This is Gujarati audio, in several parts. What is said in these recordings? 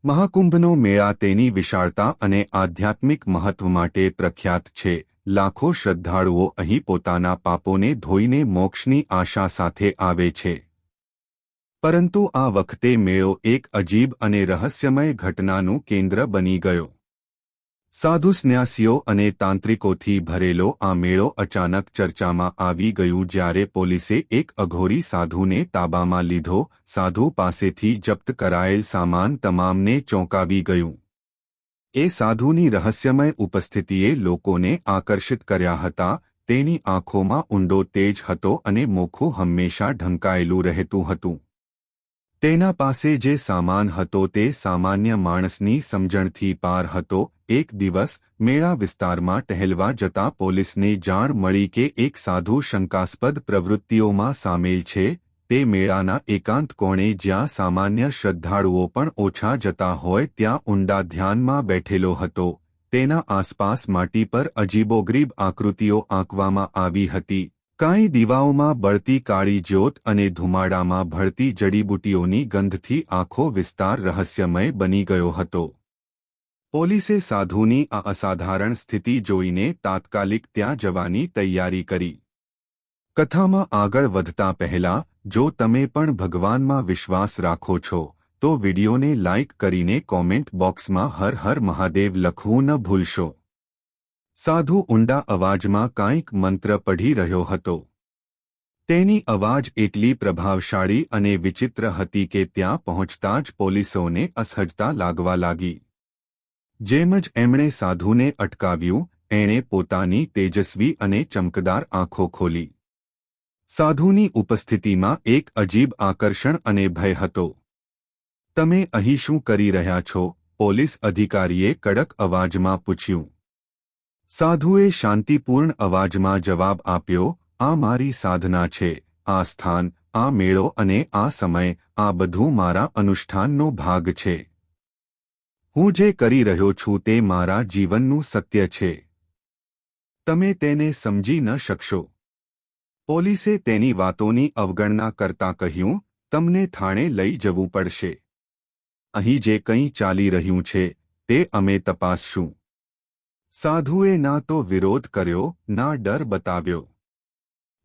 મહાકુંભનો મેળા તેની વિશાળતા અને આધ્યાત્મિક મહત્વ માટે પ્રખ્યાત છે. લાખો શ્રદ્ધાળુઓ અહીં પોતાના પાપોને ધોઈને મોક્ષની આશા સાથે આવે છે. પરંતુ આ વખતે મેળો એક અજીબ અને રહસ્યમય ઘટનાનું કેન્દ્ર બની ગયો. સાધુ સંન્યાસીઓ અને તાંત્રિકોથી ભરેલો આ મેળો અચાનક ચર્ચામાં આવી ગયું જ્યારે પોલીસે એક અઘોરી સાધુને તાબામાં લીધો. સાધુ પાસેથી જપ્ત કરાયેલ સામાન તમામને ચોંકાવી ગયું. એ સાધુની રહસ્યમય ઉપસ્થિતિએ લોકોને આકર્ષિત કર્યા હતા. તેની આંખોમાં ઊંડો તેજ હતો અને મોખું હંમેશા ઢંકાયેલું રહેતું હતું. તેના પાસે જે સામાન હતો તે સામાન્ય માણસની સમજણથી પાર હતો. એક દિવસ મેળા વિસ્તારમાં ટહેલવા જતા પોલીસને જાણ મળી કે એક સાધુ શંકાસ્પદ પ્રવૃત્તિઓમાં સામેલ છે. તે મેળાના એકાંત કોણે જ્યાં સામાન્ય શ્રદ્ધાળુઓ પણ ઓછા જતા હોય ત્યાં ઊંડા ધ્યાનમાં બેઠેલો હતો. તેના આસપાસ માટી પર અજીબોગરીબ આકૃતિઓ આંકવામાં આવી હતી. કાંઈ દીવાઓમાં બળતી કાળી જ્યોત અને ધુમાડામાં ભળતી જડીબુટીઓની ગંધથી આખો વિસ્તાર રહસ્યમય બની ગયો હતો. પોલીસે સાધુની આ અસાધારણ સ્થિતિ જોઈને તાત્કાલિક ત્યાં જવાની તૈયારી કરી. કથામાં આગળ વધતા પહેલા જો તમે પણ ભગવાનમાં વિશ્વાસ રાખો છો તો વિડિયોને લાઇક કરીને કોમેન્ટ બોક્સમાં હર હર મહાદેવ લખવું ન ભૂલશો. સાધુ ઊંડા અવાજમાં કાંઈક મંત્ર પઢી રહ્યો હતો. તેની અવાજ એટલી પ્રભાવશાળી અને વિચિત્ર હતી કે ત્યાં પહોંચતા જ પોલીસોને અસહજતા લાગવા લાગી. જેમ જ એમણે સાધુને અટકાવ્યું એણે પોતાની તેજસ્વી અને ચમકદાર આંખો ખોલી. સાધુની ઉપસ્થિતિમાં એક અજીબ આકર્ષણ અને ભય હતો. તમે અહીં શું કરી રહ્યા છો? પોલીસ અધિકારીએ કડક અવાજમાં પૂછ્યું. સાધુએ શાંતિપૂર્ણ અવાજમાં જવાબ આપ્યો, આ મારી સાધના છે. આ સ્થાન, આ મેળો અને આ સમય, આ બધું મારા અનુષ્ઠાનનો ભાગ છે. હું જે કરી રહ્યો છું તે મારા જીવનનું સત્ય છે. તમે તેને સમજી ન શકશો. પોલીસે તેની વાતોની અવગણના કરતા કહ્યું, તમને થાણે લઈ જવું પડશે. અહીં જે કંઈ ચાલી રહ્યું છે તે અમે તપાસશું. સાધુએ ના તો વિરોધ કર્યો ના ડર બતાવ્યો.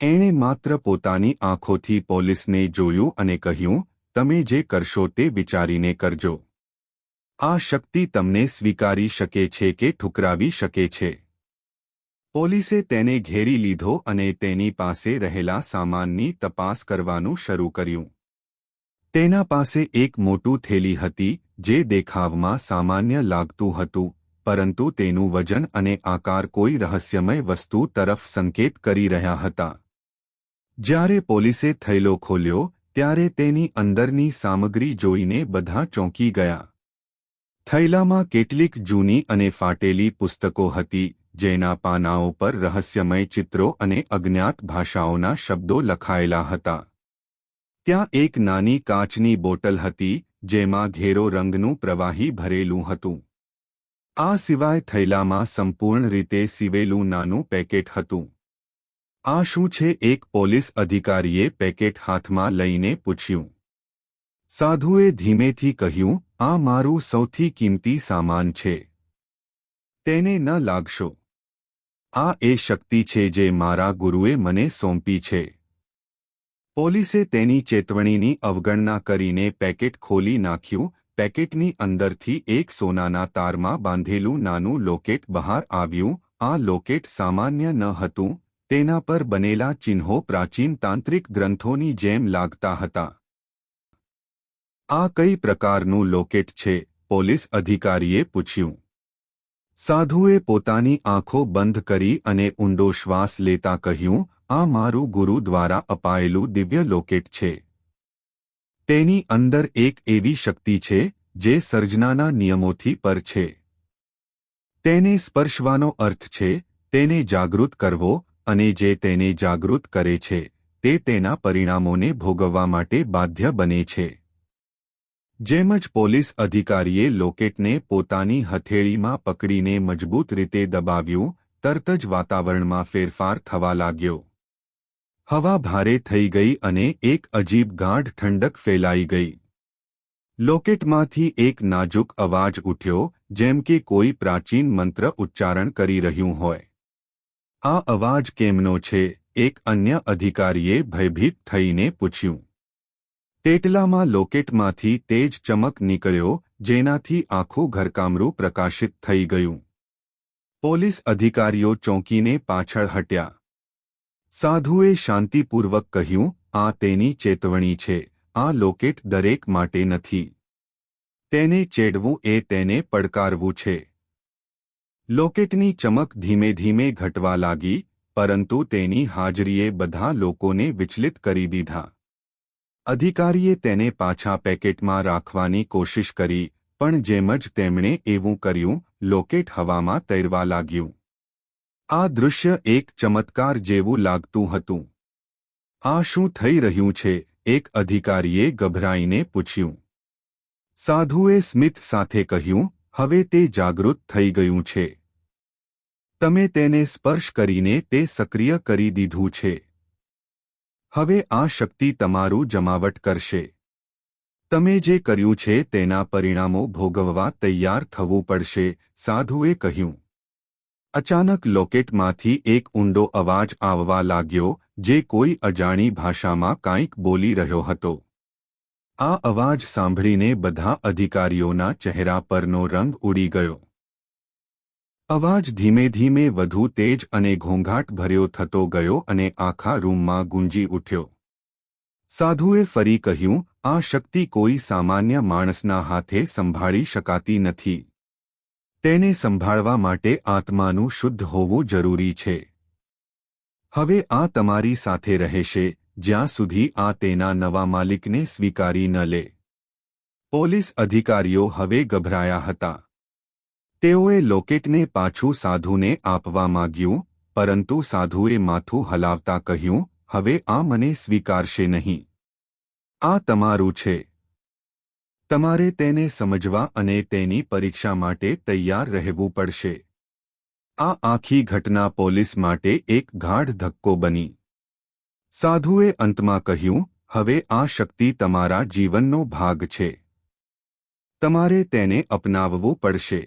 એણે માત્ર પોતાની આંખોથી પોલીસને જોયું અને કહ્યું, તમે જે કરશો તે વિચારીને કરજો. આ શક્તિ તમને સ્વીકારી શકે છે કે ઠુકરાવી શકે છે. પોલીસે તેને ઘેરી લીધો અને તેની પાસે રહેલા સામાનની તપાસ કરવાનું શરૂ કર્યું. તેના પાસે એક મોટું થેલી હતી જે દેખાવમાં સામાન્ય લાગતું હતું, પરંતુ તેનું વજન અને આકાર કોઈ રહસ્યમય વસ્તુ તરફ સંકેત કરી રહ્યા હતા. જ્યારે પોલીસે થેલો ખોલ્યો ત્યારે તેની અંદરની સામગ્રી જોઈને બધા ચોંકી ગયા. થેલામાં કેટલીક જૂની અને ફાટેલી પુસ્તકો હતી જેના પાનાઓ પર રહસ્યમય ચિત્રો અને અજ્ઞાત ભાષાઓના શબ્દો લખાયેલા હતા. ત્યાં એક નાની કાચની બોટલ હતી જેમાં ઘેરો રંગનું પ્રવાહી ભરેલું હતું. આ સિવાય થેલામાં સંપૂર્ણ રીતે સીવેલું નાનું પેકેટ હતું. આ શું છે? એક પોલીસ અધિકારીએ પેકેટ હાથમાં લઈને પૂછ્યું. સાધુએ ધીમેથી કહ્યું, આ મારું સૌથી કિંમતી સામાન છે. તેને ન લાગશો. આ એ શક્તિ છે જે મારા ગુરુએ મને સોંપી છે. પોલીસે તેની ચેતવણીની અવગણના કરીને પેકેટ ખોલી નાખ્યું. પેકેટની અંદરથી એક સોનાના તારમાં બાંધેલું નાનું લોકેટ બહાર આવ્યું. આ લોકેટ સામાન્ય ન હતું. તેના પર બનેલા ચિહ્નો પ્રાચીન તાંત્રિક ગ્રંથોની જેમ લાગતા હતા. આ કઈ પ્રકારનું લોકેટ છે? પોલીસ અધિકારીએ પૂછ્યું. સાધુએ પોતાની આંખો બંધ કરી અને ઊંડો શ્વાસ લેતા કહ્યું, આ મારું ગુરુ દ્વારા અપાયેલું દિવ્ય લોકેટ છે. તેની અંદર એક એવી શક્તિ છે જે સર્જનાના નિયમોથી પર છે. તેને સ્પર્શવાનો અર્થ છે તેને જાગૃત કરવો, અને જે તેને જાગૃત કરે છે તે તેના પરિણામોને ભોગવવા માટે બાધ્ય બને છે. જેમ જ પોલીસ અધિકારીએ લોકેટને પોતાની હથેળીમાં પકડીને મજબૂત રીતે દબાવ્યું, તરત જ વાતાવરણમાં ફેરફાર થવા લાગ્યો. હવા ભારે થઈ ગઈ અને એક અજીબ ગાઢ ઠંડક ફેલાઈ ગઈ. લોકેટમાંથી એક નાજુક અવાજ ઉઠ્યો, જેમ કે કોઈ પ્રાચીન મંત્ર ઉચ્ચારણ કરી રહ્યું હોય. આ અવાજ કેમનો છે? એક અન્ય અધિકારીએ ભયભીત થઈને પૂછ્યું. તેટલામાં લોકેટમાંથી તેજ ચમક નીકળ્યો, જેનાથી આખું ઘરકામરું પ્રકાશિત થઈ ગયું. પોલીસ અધિકારીઓ ચોંકીને પાછળ હટ્યા. સાધુએ શાંતિપૂર્વક કહ્યું, આ તેની ચેતવણી છે. આ લોકેટ દરેક માટે નથી. તેને ચેડવું એ તેને પડકારવું છે. લોકેટની ચમક ધીમે ધીમે ઘટવા લાગી, પરંતુ તેની હાજરીએ બધા લોકોને વિચલિત કરી દીધા. અધિકારીએ તેને પાછા પેકેટમાં રાખવાની કોશિશ કરી, પણ જેમ જ તેમણે એવું કર્યું, લોકેટ હવામાં તૈરવા લાગ્યું. આ દૃશ્ય એક ચમત્કાર જેવું લાગતું હતું. આ શું થઈ રહ્યું છે? એક અધિકારીએ ગભરાઈને પૂછ્યું. સાધુએ સ્મિત સાથે કહ્યું, હવે તે જાગૃત થઈ ગયું છે. તમે તેને સ્પર્શ કરીને તે સક્રિય કરી દીધું છે. હવે આ શક્તિ તમારું જમાવટ કરશે. તમે જે કર્યું છે તેના પરિણામો ભોગવવા તૈયાર થવું પડશે, સાધુએ કહ્યું. અચાનક લોકેટમાંથી એક ઊંડો અવાજ આવવા લાગ્યો, જે કોઈ અજાણી ભાષામાં કંઈક બોલી રહ્યો હતો. આ અવાજ સાંભળીને બધા અધિકારીઓના ચહેરા પરનો રંગ ઉડી ગયો. અવાજ ધીમે ધીમે વધુ તેજ અને ઘોંઘાટ ભર્યો થતો ગયો અને આખા રૂમમાં ગુંજી ઉઠ્યો. સાધુએ ફરી કહ્યું, આ શક્તિ કોઈ સામાન્ય માણસના હાથે સંભાળી શકાતી નથી. તેને સંભાળવા માટે આત્માનું શુદ્ધ હોવું જરૂરી છે. હવે આ તમારી સાથે રહેશે, જ્યાં સુધી આ તેના નવા માલિકને સ્વીકારી ન લે. પોલીસ અધિકારીઓ હવે ગભરાયા હતા. તેઓએ લોકેટને પાછું સાધુને આપવા માંગ્યું, પરંતુ સાધુએ માથું હલાવતા કહ્યું, હવે આ મને સ્વીકારશે નહીં. આ તમારું છે. તમારે તેને સમજવા અને તેની પરીક્ષા માટે તૈયાર રહેવું પડશે. આ આખી ઘટના પોલીસ માટે એક ગાઢ ધક્કો બની. સાધુએ અંતમાં કહ્યું, હવે આ શક્તિ તમારા જીવનનો ભાગ છે. તમારે તેને અપનાવવું પડશે.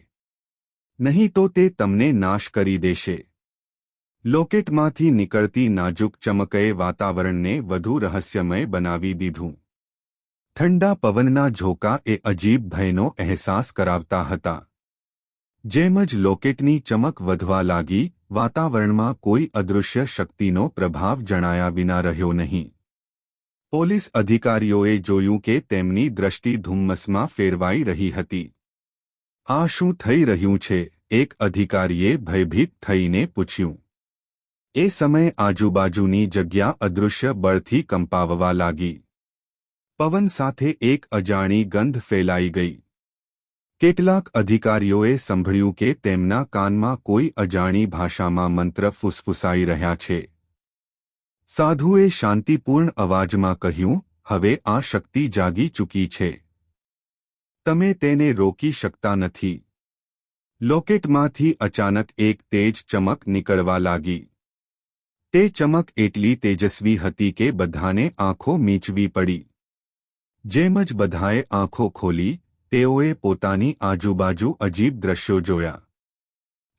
નહીં તો તે તમને નાશ કરી દેશે. લોકેટમાંથી નીકળતી નાજુક ચમકએ વાતાવરણને વધુ રહસ્યમય બનાવી દીધું. ઠંડા પવનના ઝોકા એ અજીબ ભયનો અહેસાસ કરાવતા હતા. જેમ જ લોકેટની ચમક વધવા લાગી, વાતાવરણમાં કોઈ અદૃશ્ય શક્તિનો પ્રભાવ જણાયા વિના રહ્યો નહીં. પોલીસ અધિકારીઓએ જોયું કે તેમની દ્રષ્ટિ ધુમ્મસમાં ફેરવાઈ રહી હતી. આ શું થઈ રહ્યું છે? એક અધિકારીએ ભયભીત થઈને પૂછ્યું. એ સમયે આજુબાજુની જગ્યા અદૃશ્ય બળથી કંપાવવા લાગી. પવન સાથે એક અજાણી ગંધ ફેલાઈ ગઈ. કેટલાક અધિકારીઓએ સંભળ્યું કે તેમના કાનમાં કોઈ અજાણી ભાષામાં મંત્ર ફૂસફૂસાઈ રહ્યા છે. સાધુએ શાંતિપૂર્ણ અવાજમાં કહ્યું, હવે આ શક્તિ જાગી ચૂકી છે. તમે તેને રોકી શકતા નથી. લોકેટમાંથી અચાનક એક તેજ ચમક નીકળવા લાગી. તે ચમક એટલી તેજસ્વી હતી કે બધાને આંખો મીચવી પડી. જેમ જ બધાએ આંખો ખોલી, તેઓએ પોતાની આજુબાજુ અજીબ દ્રશ્યો જોયા.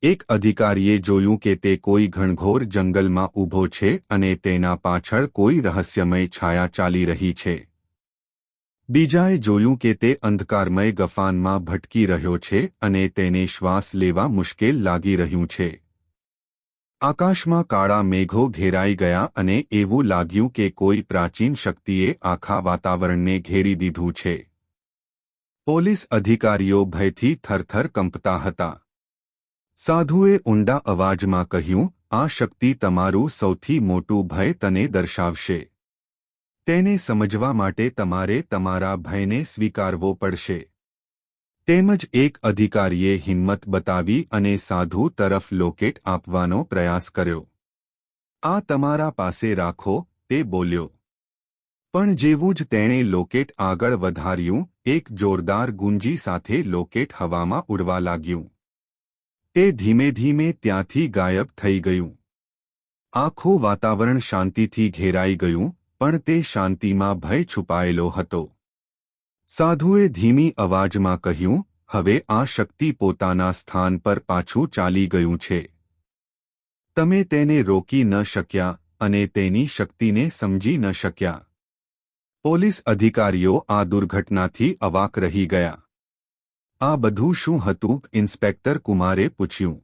એક અધિકારીએ જોયું કે તે કોઈ ઘણઘોર જંગલમાં ઊભો છે અને તેના પાછળ કોઈ રહસ્યમય છાયા ચાલી રહી છે. બીજાએ જોયું કે તે અંધકારમય ગફાનમાં ભટકી રહ્યો છે અને તેને શ્વાસ લેવા મુશ્કેલ લાગી રહ્યું છે. આકાશમાં કાળા મેઘો ઘેરાઈ ગયા અને એવું લાગ્યું કે કોઈ પ્રાચીન શક્તિએ આખા વાતાવરણને ઘેરી દીધું છે. પોલીસ અધિકારીઓ ભયથી થરથર કંપતા હતા. સાધુએ ઊંડા અવાજમાં કહ્યું, આ શક્તિ તમારું સૌથી મોટું ભય તને દર્શાવશે. તેને સમજવા માટે તમારે તમારા ભયને સ્વીકારવો પડશે. તેમજ એક અધિકારીએ હિંમત બતાવી અને સાધુ તરફ લોકેટ આપવાનો પ્રયાસ કર્યો. આ તમારા પાસે રાખો, તે બોલ્યો. પણ જેવું જ તેણે લોકેટ આગળ વધાર્યું, એક જોરદાર ગુંજી સાથે લોકેટ હવામાં ઉડવા લાગ્યું. તે ધીમે ધીમે ત્યાંથી ગાયબ થઈ ગયું. આખું વાતાવરણ શાંતિથી ઘેરાઈ ગયું, પણ તે શાંતિમાં ભય છુપાયેલો હતો. સાધુએ ધીમી અવાજમાં કહ્યું, હવે આ શક્તિ પોતાના સ્થાન પર પાછું ચાલી ગયું છે. તમે તેને રોકી ન શક્યા અને તેની શક્તિને સમજી ન શક્યા. પોલીસ અધિકારીઓ આ દુર્ઘટનાથી અવાક રહી ગયા. આ બધું શું હતું? ઇન્સ્પેક્ટર કુમારે પૂછ્યું.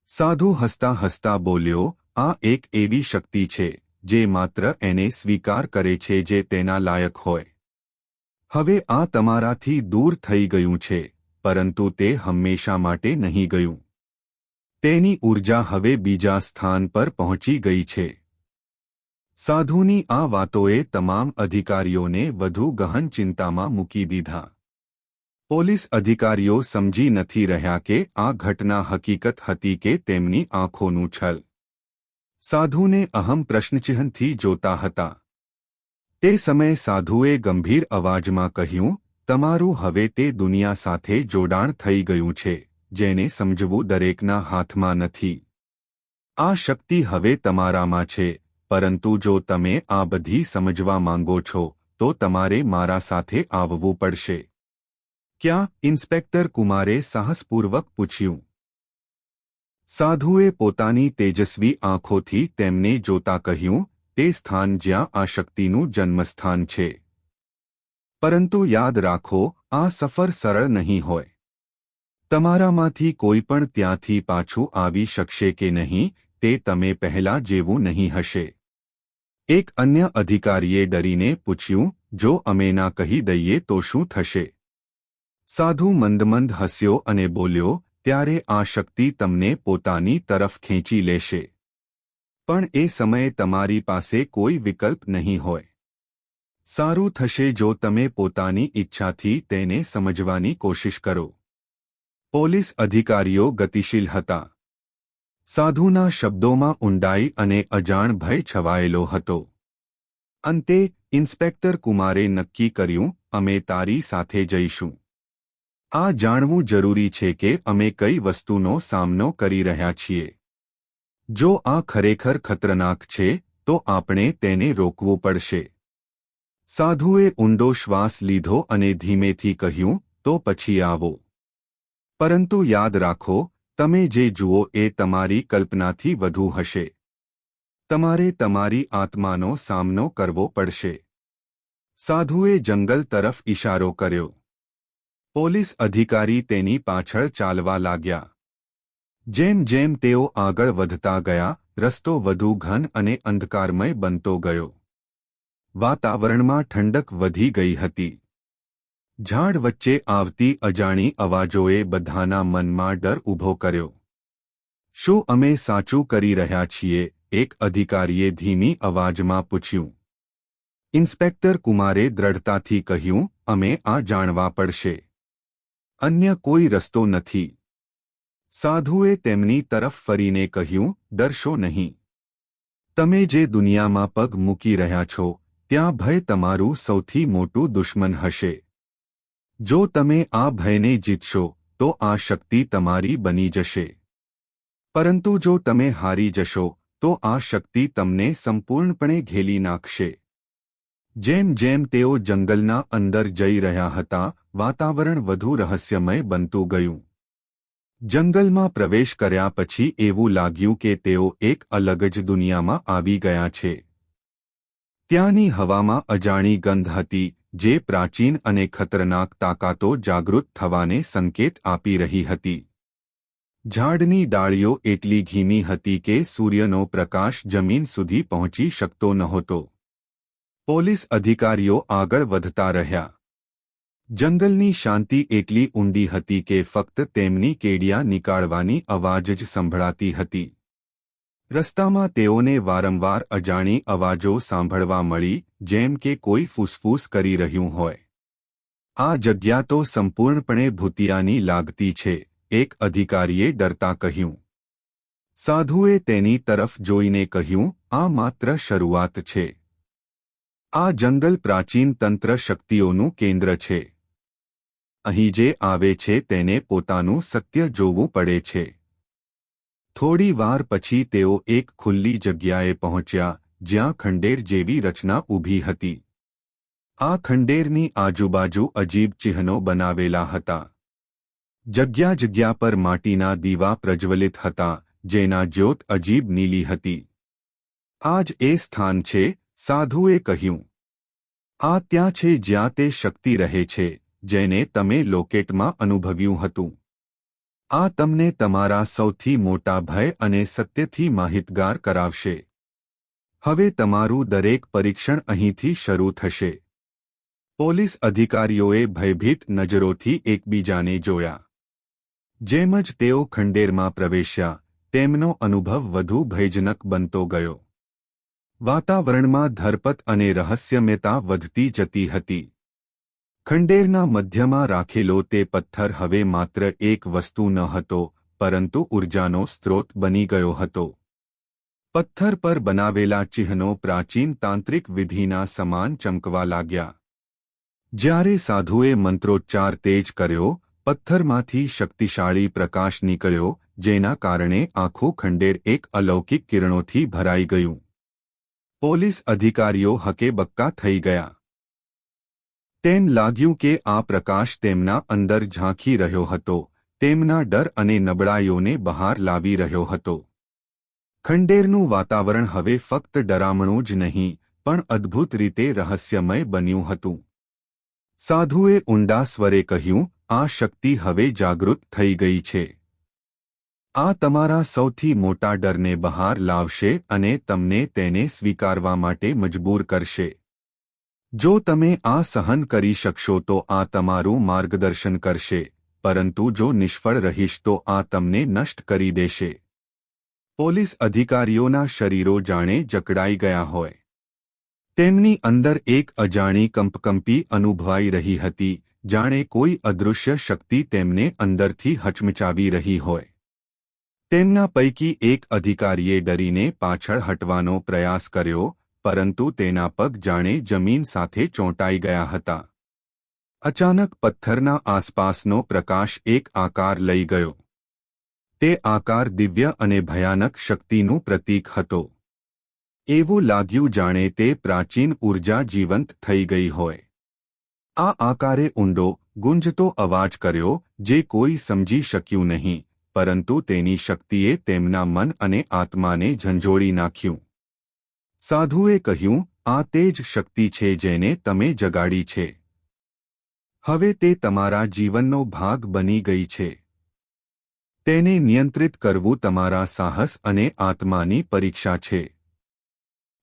સાધુ હસતા હસતા બોલ્યો, આ એક એવી શક્તિ છે જે માત્ર એને સ્વીકાર કરે છે જે તેના લાયક હોય. હવે આ તમારાથી દૂર થઈ ગયું છે, પરંતુ તે હંમેશા માટે નહીં ગયું. તેની ઊર્જા હવે બીજા સ્થાન પર પહોંચી ગઈ છે. સાધુની આ વાતોએ તમામ અધિકારીઓને વધુ ગહન ચિંતામાં મૂકી દીધા. પોલીસ અધિકારીઓ સમજી નથી રહ્યા કે આ ઘટના હકીકત હતી કે તેમની આંખોનું છલ. સાધુને અહમ પ્રશ્નચિહ્નથી જોતા હતા. તે સમયે સાધુએ ગંભીર અવાજમાં કહ્યું, તમારું હવે તે દુનિયા સાથે જોડાણ થઈ ગયું છે જેને સમજવું દરેકના હાથમાં નથી. આ શક્તિ હવે તમારામાં છે, પરંતુ જો તમે આ બધી સમજવા માંગો છો તો તમારે મારા સાથે આવવું પડશે. ક્યાં? ઇન્સ્પેક્ટર કુમારે સાહસપૂર્વક પૂછ્યું. સાધુએ પોતાની તેજસ્વી આંખોથી તેમને જોતા કહ્યું, તે સ્થાન જ્યાં આ શક્તિનું જન્મસ્થાન છે. પરંતુ યાદ રાખો, આ સફર સરળ નહીં હોય. તમારામાંથી કોઈ પણ ત્યાંથી પાછું આવી શકશે કે નહીં તે તમે પહેલા જેવું નહીં હશે. એક અન્ય અધિકારીએ ડરીને પૂછ્યું, જો અમે ના કહી દઈએ તો શું થશે? સાધુ મંદમંદ હસ્યો અને બોલ્યો, ત્યારે આ શક્તિ તમને પોતાની તરફ ખેંચી લેશે. પણ એ સમયે તમારી પાસે કોઈ વિકલ્પ નહીં હોય. સારું થશે જો તમે પોતાની ઈચ્છાથી તેને સમજવાની કોશિશ કરો. પોલીસ અધિકારીઓ ગતિશીલ હતા. સાધુના શબ્દોમાં ઊંડાઈ અને અજાણ ભય છવાયેલો હતો. અંતે ઇન્સ્પેક્ટર કુમારે નક્કી કર્યું, અમે તારી સાથે જઈશું. આ જાણવું જરૂરી છે કે અમે કઈ વસ્તુનો સામનો કરી રહ્યા છીએ. જો આ ખરેખર ખતરનાક છે તો આપણે તેને રોકવું પડશે. સાધુએ ઊંડો શ્વાસ લીધો અને ધીમેથી કહ્યું, તો પછી આવો. પરંતુ યાદ રાખો, તમે જે જુઓ એ તમારી કલ્પનાથી વધુ હશે. તમારે તમારી આત્માનો સામનો કરવો પડશે. સાધુએ જંગલ તરફ ઇશારો કર્યો. પોલીસ અધિકારી તેની પાછળ ચાલવા લાગ્યા. જેમ જેમ તેઓ આગળ વધતા ગયા, રસ્તો વધુ ઘન અને અંધકારમય બનતો ગયો. વાતાવરણમાં ઠંડક વધી ગઈ હતી. ઝાડ વચ્ચે આવતી અજાણી અવાજોએ બધાના મનમાં ડર ઊભો કર્યો. શું અમે સાચું કરી રહ્યા છીએ? એક અધિકારીએ ધીમી અવાજમાં પૂછ્યું. ઇન્સ્પેક્ટર કુમારે દ્રઢતાથી કહ્યું, અમે આ જાણવા પડશે. અન્ય કોઈ રસ્તો નથી. સાધુએ તેમની તરફ ફરીને કહ્યું, ડરશો નહીં. તમે જે દુનિયામાં પગ મૂકી રહ્યા છો ત્યાં ભય તમારું સૌથી મોટું દુશ્મન હશે. જો તમે આ ભયને જીતશો તો આ શક્તિ તમારી બની જશે. પરંતુ જો તમે હારી જશો તો આ શક્તિ તમને સંપૂર્ણપણે ઘેલી નાખશે. જેમ જેમ તેઓ જંગલના અંદર જઈ રહ્યા હતા, વાતાવરણ વધુ રહસ્યમય બનતું ગયું. જંગલમાં પ્રવેશ કર્યા પછી એવું લાગ્યું કે તેઓ એક અલગ જ દુનિયામાં આવી ગયા છે. ત્યાંની હવામાં અજાણી ગંધ હતી જે પ્રાચીન અને ખતરનાક તાકાતો જાગૃત થવાને સંકેત આપી રહી હતી. ઝાડની ડાળીઓ એટલી ધીમી હતી કે સૂર્યનો પ્રકાશ જમીન સુધી પહોંચી શકતો નહોતો. પોલીસ અધિકારીઓ આગળ વધતા રહ્યા. જંગલની શાંતિ એટલી ઊંડી હતી કે ફક્ત તેમની કેડિયા નીકાળવાની અવાજ જ સંભળાતી હતી. રસ્તામાં તેઓને વારંવાર અજાણી અવાજો સાંભળવા મળી, જેમ કે કોઈ ફૂસફૂસ કરી રહ્યું હોય. આ જગ્યા તો સંપૂર્ણપણે ભૂતિયાની લાગતી છે, એક અધિકારીએ ડરતા કહ્યું. સાધુએ તેની તરફ જોઈને કહ્યું, આ માત્ર શરૂઆત છે. આ જંગલ પ્રાચીન તંત્ર શક્તિઓનું કેન્દ્ર છે. અહીં જે આવે છે તેને પોતાનું સત્ય જોવું પડે છે. થોડી વાર પછી તેઓ એક ખુલ્લી જગ્યાએ પહોંચ્યા જ્યાં ખંડેર જેવી રચના ઊભી હતી. આ ખંડેરની આજુબાજુ અજીબ ચિહ્નો બનાવેલા હતા. જગ્યા જગ્યા પર માટીના દીવા પ્રજ્વલિત હતા, જેના જ્યોત અજીબ નીલી હતી. આ જ એ સ્થાન છે, સાધુએ કહ્યું. આ ત્યાં છે જ્યાં તે શક્તિ રહે છે, જેને તમે લોકેટમાં અનુભવ્યું હતું. આ તમને તમારા સૌથી મોટા ભય અને સત્યથી માહિતગાર કરાવશે. હવે તમારું દરેક પરીક્ષણ અહીંથી શરૂ થશે. પોલીસ અધિકારીઓએ ભયભીત નજરોથી એકબીજાને જોયા. જેમ જ તેઓ ખંડેરમાં પ્રવેશ્યા, તેમનો અનુભવ વધુ ભયજનક બનતો ગયો. વાતાવરણમાં ધરપત અને રહસ્યમયતા વધતી જતી હતી. ખંડેરના મધ્યમાં રાખેલો તે પથ્થર હવે માત્ર એક વસ્તુ ન હતો, પરંતુ ઊર્જાનો સ્ત્રોત બની ગયો હતો. પથ્થર પર બનાવેલા ચિહ્નો પ્રાચીન તાંત્રિક વિધિના સમાન ચમકવા લાગ્યા. જ્યારે સાધુએ મંત્રોચ્ચાર તેજ કર્યો, પથ્થરમાંથી શક્તિશાળી પ્રકાશ નીકળ્યો, જેના કારણે આખું ખંડેર એક અલૌકિક કિરણોથી ભરાઈ ગયું. પોલીસ અધિકારીઓ હકેબક્કા થઈ ગયા. તેમ લાગ્યું કે આ પ્રકાશ તેમના અંદર ઝાંખી રહ્યો હતો, તેમના ડર અને નબળાઈઓને બહાર લાવી રહ્યો હતો. ખંડેરનું વાતાવરણ હવે ફક્ત ડરામણું જ નહીં, પણ અદ્ભુત રીતે રહસ્યમય બન્યું હતું. સાધુએ ઊંડા સ્વરે કહ્યું, આ શક્તિ હવે જાગૃત થઈ ગઈ છે. આ તમારા સૌથી મોટા ડરને બહાર લાવશે અને તમને તેને સ્વીકારવા માટે મજબૂર કરશે. જો તમે આ સહન કરી શકશો તો આ તમારું માર્ગદર્શન કરશે, પરંતુ જો નિષ્ફળ રહીશ તો આ તમને નષ્ટ કરી દેશે. પોલીસ અધિકારીઓના શરીરો જાણે જકડાઈ ગયા હોય. તેમની અંદર એક અજાણી કંપકંપી અનુભવાઈ રહી હતી, જાણે કોઈ અદૃશ્ય શક્તિ તેમને અંદરથી હચમચાવી રહી હોય. તેમના પૈકી એક અધિકારીએ ડરીને પાછળ હટવાનો પ્રયાસ કર્યો, પરંતુ તેના પગ જાણે જમીન સાથે ચોંટાઈ ગયા હતા. અચાનક પથ્થરના આસપાસનો પ્રકાશ એક આકાર લઈ ગયો. તે આકાર દિવ્ય અને ભયાનક શક્તિનું પ્રતીક હતો. એવું લાગ્યું જાણે તે પ્રાચીન ઊર્જા જીવંત થઈ ગઈ હોય. આ આકારે ઊંડો, ગુંજતો અવાજ કર્યો, જે કોઈ સમજી શક્યું નહીં, પરંતુ તેની શક્તિએ તેમના મન અને આત્માને ઝંઝોળી નાખ્યું. સાધુએ કહ્યું, આ તે જ શક્તિ છે જેને તમે જગાડી છે. હવે તે તમારા જીવનનો ભાગ બની ગઈ છે. તેને નિયંત્રિત કરવું તમારા સાહસ અને આત્માની પરીક્ષા છે.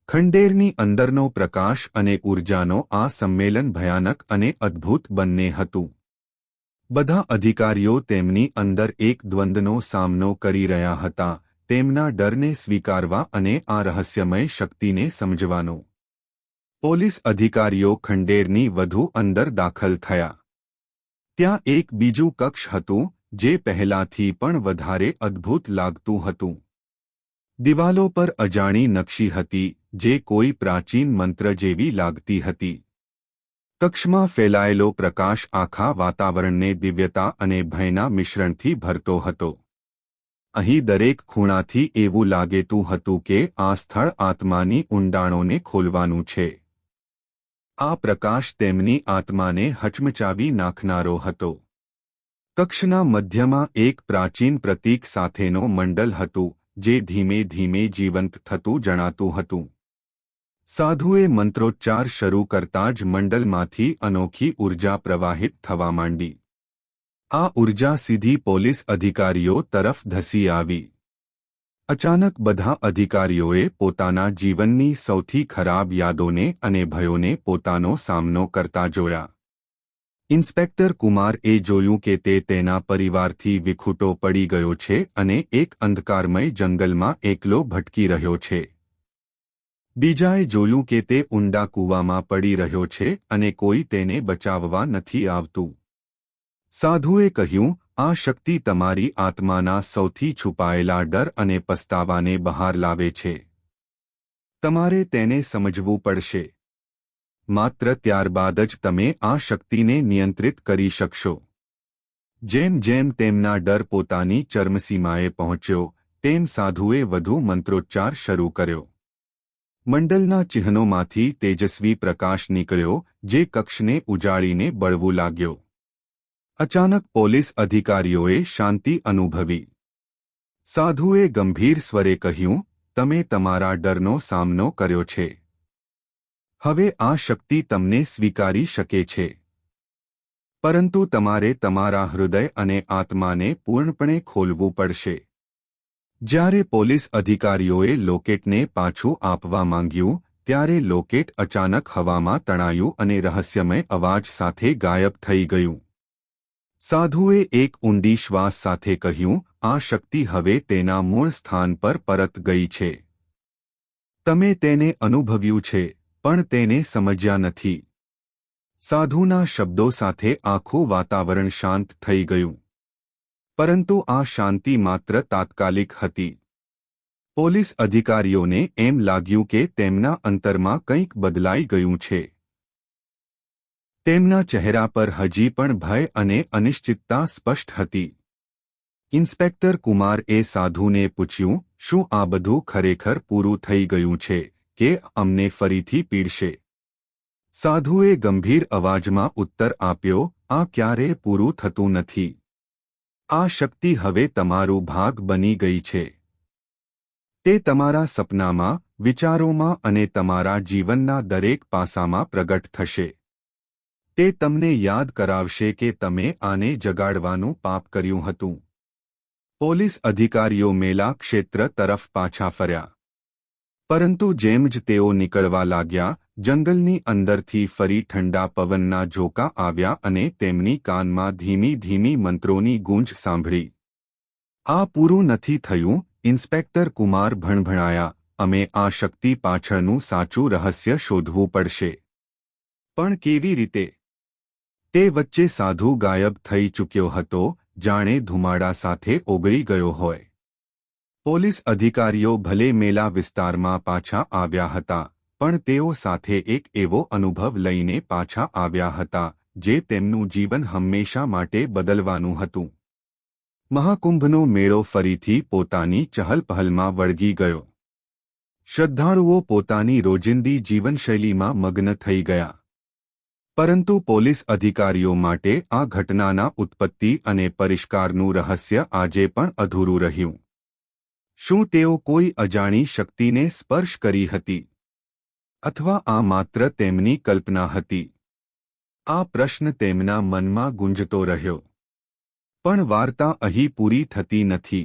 ખંડેરની અંદરનો પ્રકાશ અને ઊર્જાનો આ સંમેલન ભયાનક અને અદ્ભુત બંને હતું. બધા અધિકારીઓ તેમની અંદર એક દ્વંદ્વનો સામનો કરી રહ્યા હતા, તેમના ડરને સ્વીકારવા અને આ રહસ્યમય શક્તિને સમજવાનો. પોલીસ અધિકારીઓ ખંડેરની વધુ અંદર દાખલ થયા. ત્યાં એક બીજું કક્ષ હતું, જે પહેલાથી પણ વધારે અદ્ભુત લાગતું હતું. દિવાલો પર અજાણી નકશી હતી, જે કોઈ પ્રાચીન મંત્ર જેવી લાગતી હતી. કક્ષમાં ફેલાયેલો પ્રકાશ આખા વાતાવરણને દિવ્યતા અને ભયના મિશ્રણથી ભરતો હતો. અહીં દરેક ખૂણાથી એવું લાગેતું હતું કે આ સ્થળ આત્માની ઊંડાણોને ખોલવાનું છે. આ પ્રકાશ તેમની આત્માને હચમચાવી નાખનારો હતો. કક્ષના મધ્યમાં એક પ્રાચીન પ્રતીક સાથેનો મંડલ હતું, જે ધીમે ધીમે જીવંત થતું જણાતું હતું. સાધુએ મંત્રોચ્ચાર શરૂ કરતાં જ મંડલમાંથી અનોખી ઊર્જા પ્રવાહિત થવા માંડી. આ ઊર્જા સીધી પોલીસ અધિકારીઓ તરફ ધસી આવી. અચાનક બધા અધિકારીઓએ પોતાના જીવનની સૌથી ખરાબ યાદોને અને ભયોને પોતાનો સામનો કરતા જોયા. ઇન્સ્પેક્ટર કુમારએ જોયું કે તે તેના પરિવારથી વિખૂટો પડી ગયો છે અને એક અંધકારમય જંગલમાં એકલો ભટકી રહ્યો છે. બીજાએ જોયું કે તે ઊંડા કૂવામાં પડી રહ્યો છે અને કોઈ તેને બચાવવા નથી આવતું. સાધુએ કહ્યું, આ શક્તિ તમારી આત્માના સૌથી છુપાયેલા ડર અને પસ્તાવાને બહાર લાવે છે. તમારે તેને સમજવું પડશે. માત્ર ત્યારબાદ જ તમે આ શક્તિને નિયંત્રિત કરી શકશો. જેમ જેમ તેમના ડર પોતાની ચરમસીમાએ પહોંચ્યો, તેમ સાધુએ વધુ મંત્રોચ્ચાર શરૂ કર્યો. મંડલના ચિહ્નોમાંથી તેજસ્વી પ્રકાશ નીકળ્યો જે કક્ષને ઉજાડીને બળવું લાગ્યો. અચાનક પોલીસ અધિકારીઓએ શાંતિ અનુભવી. સાધુએ ગંભીર સ્વરે કહ્યું, તમે તમારા ડરનો સામનો કર્યો છે. હવે આ શક્તિ તમને સ્વીકારી શકે છે. પરંતુ તમારે તમારા હૃદય અને આત્માને પૂર્ણપણે ખોલવું પડશે. જ્યારે પોલીસ અધિકારીઓએ લોકેટને પાછું આપવા માંગ્યું ત્યારે લોકેટ અચાનક હવામાં તણાયું અને રહસ્યમય અવાજ સાથે ગાયબ થઈ ગયું. સાધુએ એક ઊંડી શ્વાસ સાથે કહ્યું, આ શક્તિ હવે તેના મૂળ સ્થાન પર પરત ગઈ છે. તમે તેને અનુભવ્યું છે પણ તેને સમજ્યા નથી. સાધુના શબ્દો સાથે આખું વાતાવરણ શાંત થઈ ગયું. પરંતુ આ શાંતિ માત્ર તાત્કાલિક હતી. પોલીસ અધિકારીઓને એમ લાગ્યું કે તેમના અંતરમાં કંઈક બદલાઈ ગયું છે. તેમના ચહેરા પર હજી પણ ભય અને અનિશ્ચિતતા સ્પષ્ટ હતી. ઇન્સ્પેક્ટર કુમારએ સાધુને પૂછ્યું, શું આ બધું ખરેખર પૂરું થઈ ગયું છે કે અમને ફરીથી પીડશે? સાધુએ ગંભીર અવાજમાં ઉત્તર આપ્યો, આ ક્યારેય પૂરું થતું નથી. આ શક્તિ હવે તમારું ભાગ બની ગઈ છે. તે તમારા સપનામાં, વિચારોમાં અને તમારા જીવનના દરેક પાસામાં પ્રગટ થશે. તે તમને યાદ કરાવશે કે તમે આને જગાડવાનું પાપ કર્યું હતું. પોલીસ અધિકારીઓ મેલા ક્ષેત્ર તરફ પાછા ફર્યા. પરંતુ જેમ જ તેઓ નીકળવા લાગ્યા, જંગલની અંદરથી ફરી ઠંડા પવનના ઝોકા આવ્યા અને તેમની કાનમાં ધીમી ધીમી મંત્રોની ગૂંજ સાંભળી. આ પૂરું નથી થયું, ઇન્સ્પેક્ટર કુમાર ભણભણાયા, અમે આ શક્તિ પાછળનું સાચું રહસ્ય શોધવું પડશે. પણ કેવી રીતે? તે વચ્ચે સાધુ ગાયબ થઈ ચૂક્યો હતો, જાણે ધુમાડા સાથે ઓગળી ગયો હોય. પોલીસ અધિકારીઓ ભલે મેલા વિસ્તારમાં પાછા આવ્યા હતા, પણ તેઓ સાથે એક એવો અનુભવ લઈને પાછા આવ્યા હતા, જે તેમનું જીવન હંમેશા માટે બદલવાનું હતું. મહાકુંભનો મેળો ફરીથી પોતાની ચહલપહલમાં વળગી ગયો. શ્રદ્ધાળુઓ પોતાની રોજિંદી જીવનશૈલીમાં મગ્ન થઈ ગયા. પરંતુ પોલીસ અધિકારીઓ માટે આ ઘટનાના ઉત્પત્તિ અને પરિષ્કારનું રહસ્ય આજે પણ અધૂરું રહ્યું. શું તેઓ કોઈ અજાણી શક્તિને સ્પર્શ કરી હતી? અથવા આ માત્ર તેમની કલ્પના હતી? આ પ્રશ્ન તેમના મનમાં ગુંજતો રહ્યો. પણ વાર્તા અહીં પૂરી થતી નથી.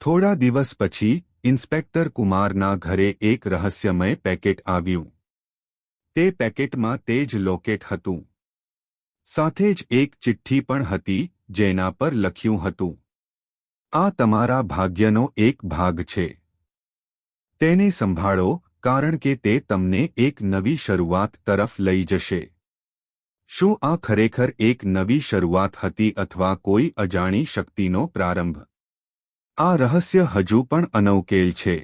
થોડા દિવસ પછી ઇન્સ્પેક્ટર કુમારના ઘરે એક રહસ્યમય પેકેટ આવ્યું. તે પેકેટમાં તે જ લોકેટ હતું. સાથે જ એક ચિઠ્ઠી પણ હતી, જેના પર લખ્યું હતું, આ તમારા ભાગ્યનો એક ભાગ છે. તેને સંભાળો, કારણ કે તે તમને એક નવી શરૂઆત તરફ લઈ જશે. શું આ ખરેખર એક નવી શરૂઆત હતી અથવા કોઈ અજાણી શક્તિનો પ્રારંભ? આ રહસ્ય હજુ પણ અનઉકેલ છે.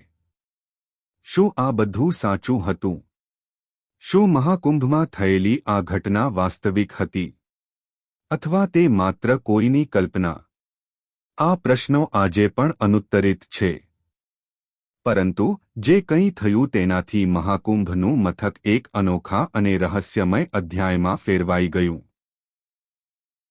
શું આ બધું સાચું હતું? શું મહાકુંભમાં થયેલી આ ઘટના વાસ્તવિક હતી? અથવા તે માત્ર કોઈની કલ્પના? આ પ્રશ્નો આજે પણ અનુત્તરિત છે. પરંતુ જે કંઈ થયું તેનાથી મહાકુંભનું મથક એક અનોખા અને રહસ્યમય અધ્યાયમાં ફેરવાઈ ગયું.